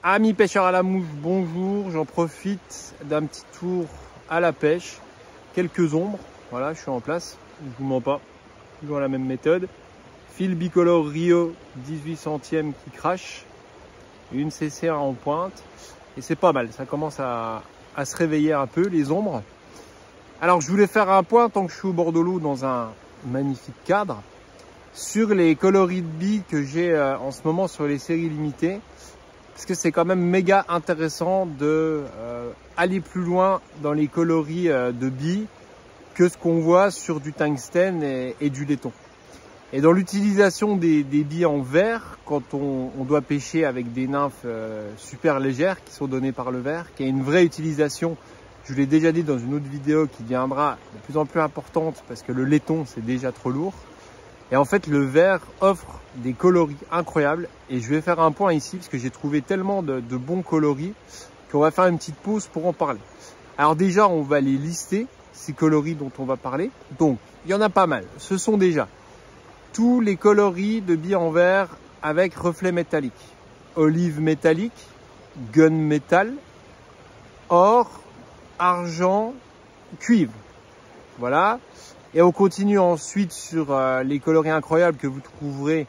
Amis pêcheurs à la mouche, bonjour. J'en profite d'un petit tour à la pêche. Quelques ombres, voilà, je suis en place. Je vous mens pas, toujours la même méthode. Fil bicolore Rio 18 centièmes qui crache. Une CC1 en pointe. Et c'est pas mal, ça commence à se réveiller un peu, les ombres. Alors je voulais faire un point, tant que je suis au bord de l'eau, dans un magnifique cadre, sur les coloris de billes que j'ai en ce moment sur les séries limitées. Parce que c'est quand même méga intéressant de aller plus loin dans les coloris de billes que ce qu'on voit sur du tungstène et du laiton. Et dans l'utilisation des billes en verre, quand on doit pêcher avec des nymphes super légères qui sont données par le verre, qui a une vraie utilisation, je vous l'ai déjà dit dans une autre vidéo qui viendra de plus en plus importante parce que le laiton c'est déjà trop lourd. Et en fait, le verre offre des coloris incroyables. Et je vais faire un point ici parce que j'ai trouvé tellement de bons coloris qu'on va faire une petite pause pour en parler. Alors déjà, on va les lister, ces coloris dont on va parler. Donc, il y en a pas mal. Ce sont déjà tous les coloris de billes en verre avec reflet métallique. Olive métallique, gun métal, or, argent, cuivre. Voilà. Et on continue ensuite sur les coloris incroyables que vous trouverez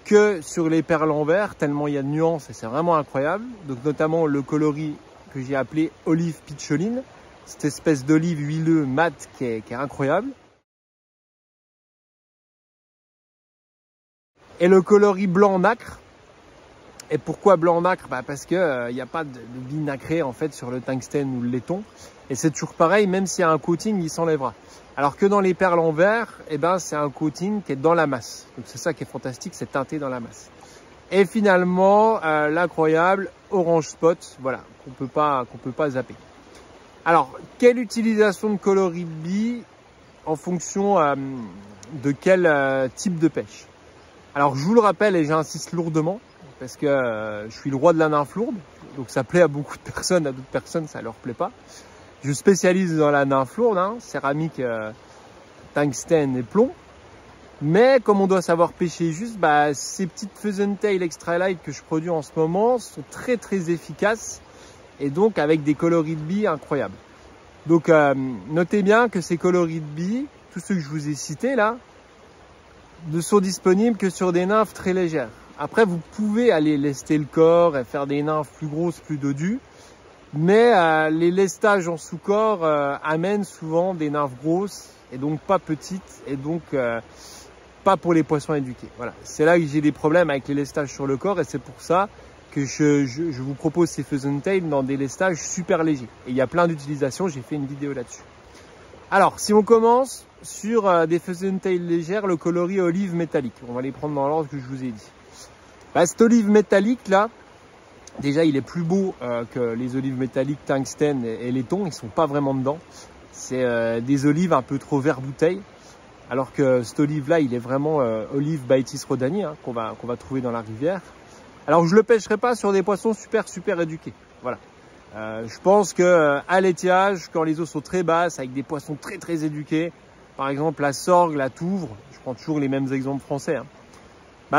que sur les perles en verre, tellement il y a de nuances et c'est vraiment incroyable. Donc notamment le coloris que j'ai appelé olive pitcholine, cette espèce d'olive huileux mat qui est incroyable. Et le coloris blanc nacre. Et pourquoi blanc nacre? Parce que n'y a pas de billes nacrées en fait sur le tungstène ou le laiton. Et c'est toujours pareil, même s'il y a un coating, il s'enlèvera. Alors que dans les perles en verre, c'est un coating qui est dans la masse. Donc c'est ça qui est fantastique, c'est teinté dans la masse. Et finalement, l'incroyable orange spot, voilà, qu'on peut pas zapper. Alors, quelle utilisation de coloris de billes en fonction de quel type de pêche? Alors je vous le rappelle et j'insiste lourdement, parce que je suis le roi de la nymphe lourde, donc ça plaît à beaucoup de personnes, à d'autres personnes ça leur plaît pas. Je spécialise dans la nymphe lourde, céramique, tungstène et plomb. Mais comme on doit savoir pêcher juste, ces petites pheasant tail extra light que je produis en ce moment sont très très efficaces et donc avec des coloris de billes incroyables. Donc notez bien que ces coloris de billes, tous ceux que je vous ai cités là, ne sont disponibles que sur des nymphes très légères. Après vous pouvez aller lester le corps et faire des nymphes plus grosses, plus dodues. Mais les lestages en sous-corps amènent souvent des nymphes grosses et donc pas petites et donc pas pour les poissons éduqués. Voilà, c'est là que j'ai des problèmes avec les lestages sur le corps et c'est pour ça que je vous propose ces pheasant tail dans des lestages super légers. Et il y a plein d'utilisations, j'ai fait une vidéo là-dessus. Alors, si on commence sur des pheasant tail légères, le coloris olive métallique, on va les prendre dans l'ordre que je vous ai dit. Cette olive métallique là, déjà, il est plus beau que les olives métalliques tungstène et laiton. Ils sont pas vraiment dedans. C'est des olives un peu trop vert bouteille. Alors que cette olive-là, il est vraiment olive Baetis rhodani qu'on va trouver dans la rivière. Alors, je le pêcherai pas sur des poissons super éduqués. Voilà. Je pense que à l'étiage, quand les eaux sont très basses, avec des poissons très éduqués, par exemple la sorgue, la touvre, je prends toujours les mêmes exemples français.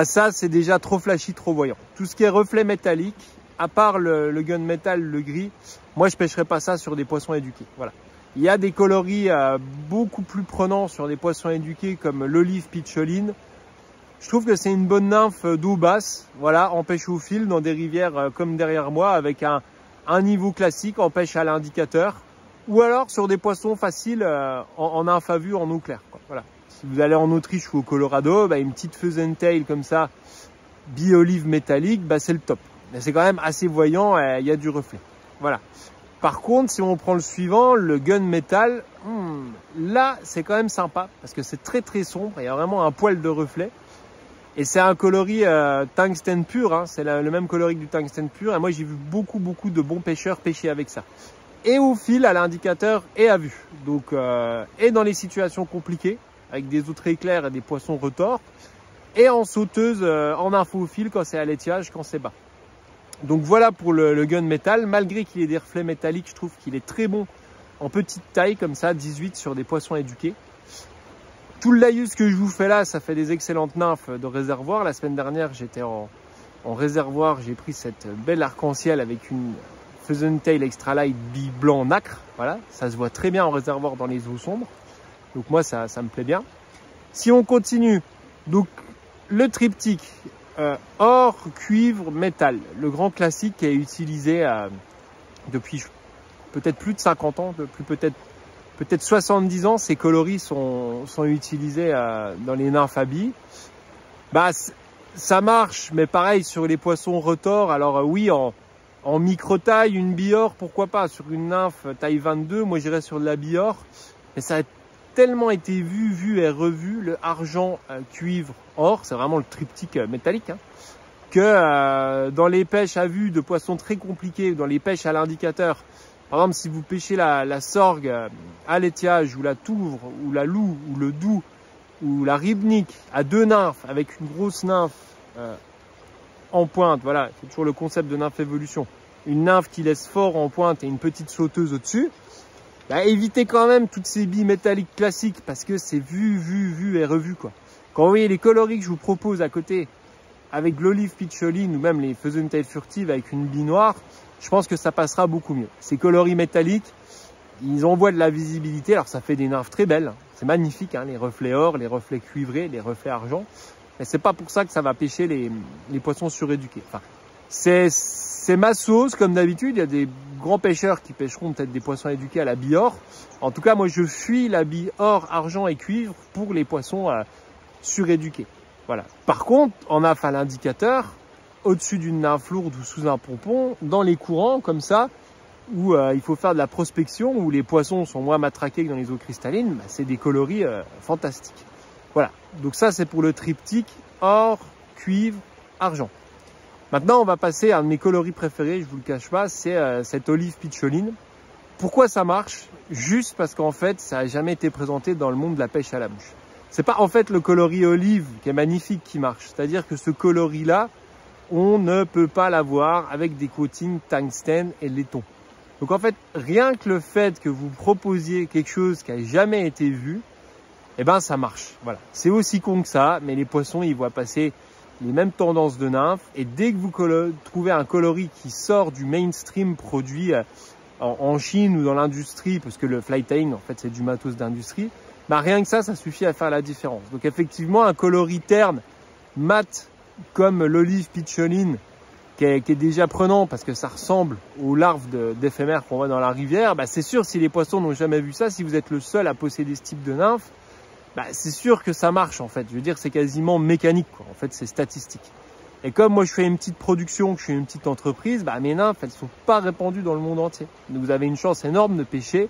Ça, c'est déjà trop flashy, trop voyant. Tout ce qui est reflet métallique, à part le gun metal, le gris, moi je pêcherai pas ça sur des poissons éduqués. Voilà. Il y a des coloris beaucoup plus prenants sur des poissons éduqués comme l'olive pitcholine. Je trouve que c'est une bonne nymphe d'eau basse, voilà, en pêche au fil dans des rivières comme derrière moi avec un niveau classique en pêche à l'indicateur ou alors sur des poissons faciles en nymphe à vue en eau claire. Voilà. Si vous allez en Autriche ou au Colorado, une petite pheasant tail comme ça, bi-olive métallique, c'est le top. Mais c'est quand même assez voyant, il y a du reflet. Voilà. Par contre, si on prend le suivant, le gun métal, là, c'est quand même sympa parce que c'est très sombre, il y a vraiment un poil de reflet. Et c'est un coloris tungstène pur, c'est le même coloris que du tungstène pur. Et moi, j'ai vu beaucoup de bons pêcheurs pêcher avec ça. Et au fil, à l'indicateur et à vue. Donc, et dans les situations compliquées, avec des eaux très claires et des poissons retors, et en sauteuse, en info au fil quand c'est à l'étiage, quand c'est bas. Donc voilà pour le gun métal, malgré qu'il ait des reflets métalliques, je trouve qu'il est très bon en petite taille comme ça, 18 sur des poissons éduqués. Tout le laïus que je vous fais là, ça fait des excellentes nymphes de réservoir. La semaine dernière, j'étais en En réservoir, j'ai pris cette belle arc-en-ciel avec une Pheasant Tail Extra Light bille blanc nacre. Voilà, ça se voit très bien en réservoir dans les eaux sombres. Donc moi, ça me plaît bien. Si on continue, donc le triptyque or, cuivre, métal, le grand classique qui est utilisé depuis peut-être plus de 50 ans, depuis peut-être 70 ans, ces coloris sont utilisés dans les nymphes à billes. Bah, ça marche, mais pareil sur les poissons retors. Alors oui, en micro-taille, une bille or, pourquoi pas. Sur une nymphe taille 22, moi j'irais sur de la bille or. Mais ça a tellement été vu et revu, le argent, cuivre, or, c'est vraiment le triptyque métallique, hein, que dans les pêches à vue de poissons très compliqués, dans les pêches à l'indicateur, par exemple si vous pêchez la sorgue à l'étiage, ou la touvre, ou la loue, ou le doux, ou la ribnique à 2 nymphes, avec une grosse nymphe en pointe, voilà, c'est toujours le concept de nymphe évolution, une nymphe qui laisse fort en pointe et une petite sauteuse au-dessus, bah, évitez quand même toutes ces billes métalliques classiques parce que c'est vu et revu, quoi. Quand vous voyez les coloris que je vous propose à côté avec de l'olive pitcholine ou même les Pheasant Tail furtive avec une bille noire, je pense que ça passera beaucoup mieux. Ces coloris métalliques, ils envoient de la visibilité, alors ça fait des nymphes très belles, c'est magnifique, hein, les reflets or, les reflets cuivrés, les reflets argent, mais c'est pas pour ça que ça va pêcher les poissons suréduqués. Enfin, c'est ma sauce, comme d'habitude. Il y a des grands pêcheurs qui pêcheront peut-être des poissons éduqués à la bille or. En tout cas, moi, je fuis la bille or, argent et cuivre pour les poissons suréduqués. Voilà. Par contre, en nymphe à l'indicateur, au-dessus d'une nymphe lourde ou sous un pompon, dans les courants comme ça, où il faut faire de la prospection, où les poissons sont moins matraqués que dans les eaux cristallines, bah, c'est des coloris fantastiques. Voilà. Donc ça, c'est pour le triptyque or, cuivre, argent. Maintenant, on va passer à un de mes coloris préférés, je vous le cache pas, c'est cette olive pitcholine. Pourquoi ça marche? Juste parce qu'en fait, ça n'a jamais été présenté dans le monde de la pêche à la mouche. C'est pas en fait le coloris olive qui est magnifique qui marche. C'est-à-dire que ce coloris-là, on ne peut pas l'avoir avec des coatings tungstène et laiton. Donc en fait, rien que le fait que vous proposiez quelque chose qui n'a jamais été vu, eh ben ça marche. Voilà. C'est aussi con que ça, mais les poissons, ils voient passer les mêmes tendances de nymphes, et dès que vous trouvez un coloris qui sort du mainstream produit en Chine ou dans l'industrie, parce que le fly tying en fait c'est du matos d'industrie, bah rien que ça suffit à faire la différence. Donc effectivement un coloris terne, mat, comme l'olive pitcholine, qui est déjà prenant parce que ça ressemble aux larves d'éphémères qu'on voit dans la rivière, bah c'est sûr, si les poissons n'ont jamais vu ça, si vous êtes le seul à posséder ce type de nymphe, bah, c'est sûr que ça marche en fait. Je veux dire, c'est quasiment mécanique, quoi. En fait, c'est statistique. Et comme moi, je fais une petite production, que je suis une petite entreprise, bah, mes nymphes, elles sont pas répandues dans le monde entier. Donc, vous avez une chance énorme de pêcher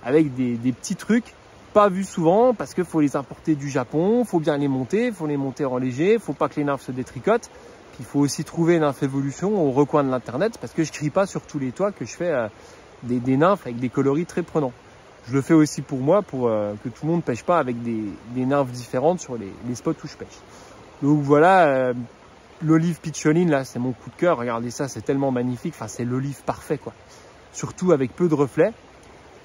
avec des petits trucs pas vus souvent parce qu'il faut les importer du Japon, faut bien les monter, faut les monter en léger, faut pas que les nymphes se détricotent. Puis, il faut aussi trouver une nymphe évolution au recoin de l'internet parce que je crie pas sur tous les toits que je fais des nymphes avec des coloris très prenants. Je le fais aussi pour moi, pour que tout le monde ne pêche pas avec des nymphes différentes sur les spots où je pêche. Donc voilà, l'olive pitcholine, là, c'est mon coup de cœur. Regardez ça, c'est tellement magnifique. Enfin, c'est l'olive parfait, quoi. Surtout avec peu de reflets.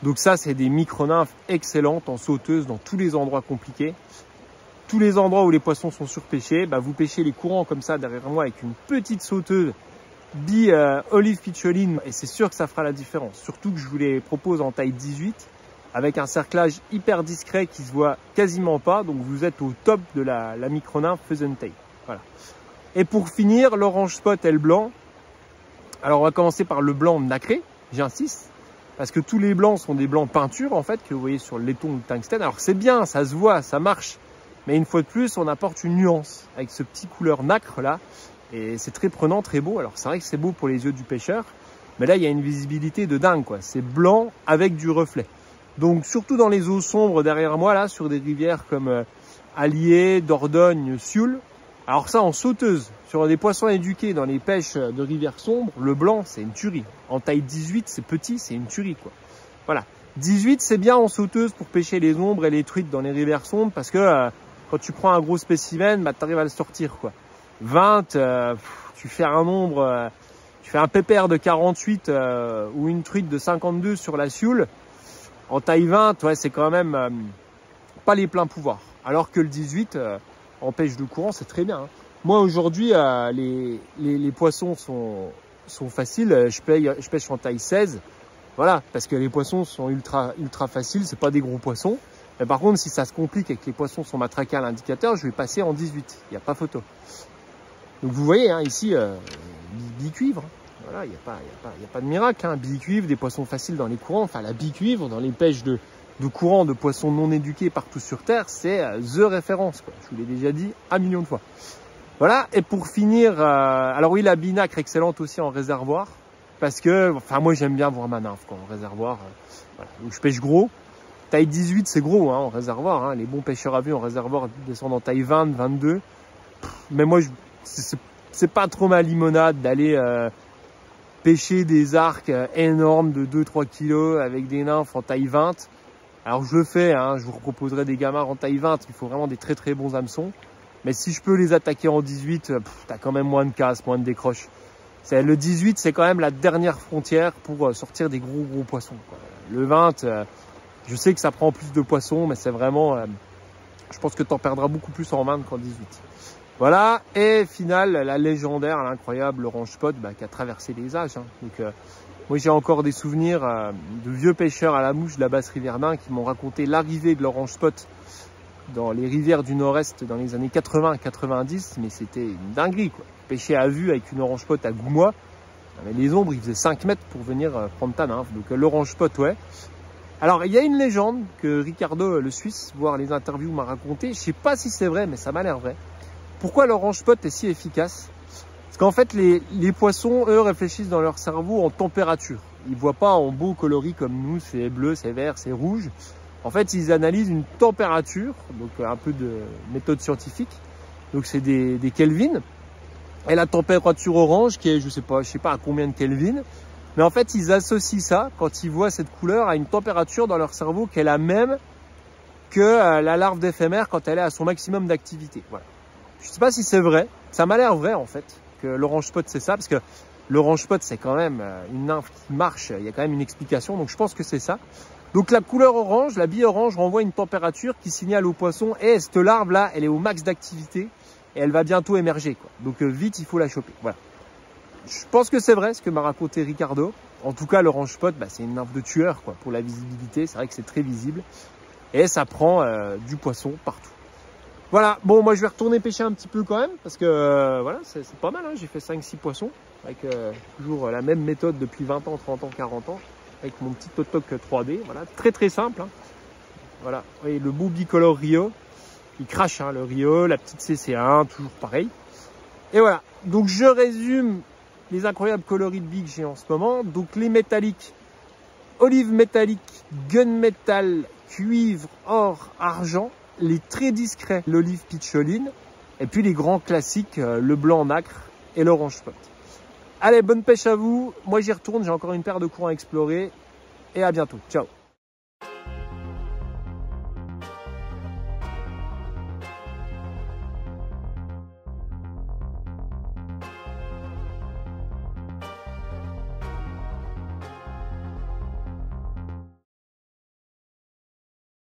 Donc ça, c'est des micro-nymphes excellentes en sauteuse dans tous les endroits compliqués. Tous les endroits où les poissons sont surpêchés, bah, vous pêchez les courants comme ça derrière moi avec une petite sauteuse bille olive pitcholine et c'est sûr que ça fera la différence. Surtout que je vous les propose en taille 18. Avec un cerclage hyper discret qui se voit quasiment pas, donc vous êtes au top de la micro-nymphe Pheasant Tail. Voilà. Et pour finir, l'orange spot et le blanc. Alors on va commencer par le blanc nacré, j'insiste, parce que tous les blancs sont des blancs peinture en fait, que vous voyez sur le laiton ou le tungstène. Alors c'est bien, ça se voit, ça marche, mais une fois de plus, on apporte une nuance avec ce petit couleur nacre là, et c'est très prenant, très beau. Alors c'est vrai que c'est beau pour les yeux du pêcheur, mais là il y a une visibilité de dingue, quoi. C'est blanc avec du reflet. Donc surtout dans les eaux sombres derrière moi, là, sur des rivières comme Allier, Dordogne, Sioule. Alors ça en sauteuse, sur des poissons éduqués dans les pêches de rivières sombres, le blanc c'est une tuerie. En taille 18, c'est petit, c'est une tuerie, quoi. Voilà. 18, c'est bien en sauteuse pour pêcher les ombres et les truites dans les rivières sombres parce que quand tu prends un gros spécimen, bah, tu arrives à le sortir, quoi. 20, tu fais un ombre, tu fais un pépère de 48 ou une truite de 52 sur la Sioule. En taille 20, ouais, c'est quand même pas les pleins pouvoirs. Alors que le 18, en pêche de courant, c'est très bien. Hein. Moi aujourd'hui, les poissons sont faciles. Je pêche en taille 16. Voilà, parce que les poissons sont ultra faciles, c'est pas des gros poissons. Mais par contre, si ça se complique et que les poissons sont matraqués à l'indicateur, je vais passer en 18. Il n'y a pas photo. Donc vous voyez, hein, ici, bicuivre. Voilà, il n'y a pas de miracle. Hein. Bicuivre, des poissons faciles dans les courants. Enfin, la bicuivre, dans les pêches de courant de poissons non éduqués partout sur Terre, c'est the référence, quoi. Je vous l'ai déjà dit 1 million de fois. Voilà, et pour finir, alors oui, la binacre excellente aussi en réservoir. Parce que, enfin, moi j'aime bien voir ma nymphe quoi, en réservoir. Voilà. Donc je pêche gros. Taille 18, c'est gros hein, en réservoir. Hein. Les bons pêcheurs à vue en réservoir descendent en taille 20, 22. Mais moi, c'est pas trop ma limonade d'aller pêcher des arcs énormes de 2-3 kilos avec des nymphes en taille 20. Alors je le fais, hein, je vous proposerai des gamarres en taille 20. Il faut vraiment des très bons hameçons. Mais si je peux les attaquer en 18, t'as quand même moins de casse, moins de décroche. Le 18, c'est quand même la dernière frontière pour sortir des gros poissons, quoi. Le 20, je sais que ça prend plus de poissons, mais c'est vraiment... je pense que tu en perdras beaucoup plus en 20 qu'en 18. Voilà, et finale, la légendaire, l'incroyable orange spot qui a traversé les âges. Hein. Donc, moi, j'ai encore des souvenirs de vieux pêcheurs à la mouche de la basse rivière d'Ain qui m'ont raconté l'arrivée de l'orange spot dans les rivières du nord-est dans les années 80-90, mais c'était une dinguerie, quoi. Pêcher à vue avec une orange pot à Goumois, mais les ombres, ils faisaient 5 mètres pour venir prendre ta nymphe. Donc l'orange pot, ouais. Alors, il y a une légende que Ricardo, le Suisse, voir les interviews, m'a raconté. Je sais pas si c'est vrai, mais ça m'a l'air vrai. Pourquoi l'orange pot est si efficace? Parce qu'en fait, les poissons, eux, réfléchissent dans leur cerveau en température. Ils voient pas en beaux coloris comme nous, c'est bleu, c'est vert, c'est rouge. En fait, ils analysent une température, donc un peu de méthode scientifique. Donc c'est des Kelvin. Et la température orange qui est, je sais pas à combien de Kelvin. Mais en fait, ils associent ça, quand ils voient cette couleur, à une température dans leur cerveau qui est la même que la larve d'éphémère quand elle est à son maximum d'activité. Voilà. Je sais pas si c'est vrai. Ça m'a l'air vrai, en fait, que l'orange spot, c'est ça. Parce que l'orange spot, c'est quand même une nymphe qui marche. Il y a quand même une explication. Donc je pense que c'est ça. Donc la couleur orange, la bille orange renvoie une température qui signale au poisson, cette larve là, elle est au max d'activité et elle va bientôt émerger, quoi. Donc vite, il faut la choper. Voilà. Je pense que c'est vrai ce que m'a raconté Ricardo. En tout cas, l'orange spot, c'est une nymphe de tueur, quoi, pour la visibilité. C'est vrai que c'est très visible et ça prend du poisson partout. Voilà. Bon, moi je vais retourner pêcher un petit peu quand même parce que voilà, c'est pas mal. Hein. J'ai fait 5-6 poissons avec toujours la même méthode depuis 20 ans, 30 ans, 40 ans. Avec mon petit Totoc 3D, voilà, très simple. Hein. Voilà, vous voyez le beau bicolore Rio, il crache hein, le Rio, la petite CC1, toujours pareil. Et voilà, donc je résume les incroyables coloris de billes que j'ai en ce moment. Donc les métalliques, olive métallique, gunmetal, cuivre, or, argent. Les très discrets, l'olive pitcholine. Et puis les grands classiques, le blanc nacre et l'orange spot. Allez, bonne pêche à vous. Moi, j'y retourne. J'ai encore une paire de courants à explorer. Et à bientôt. Ciao.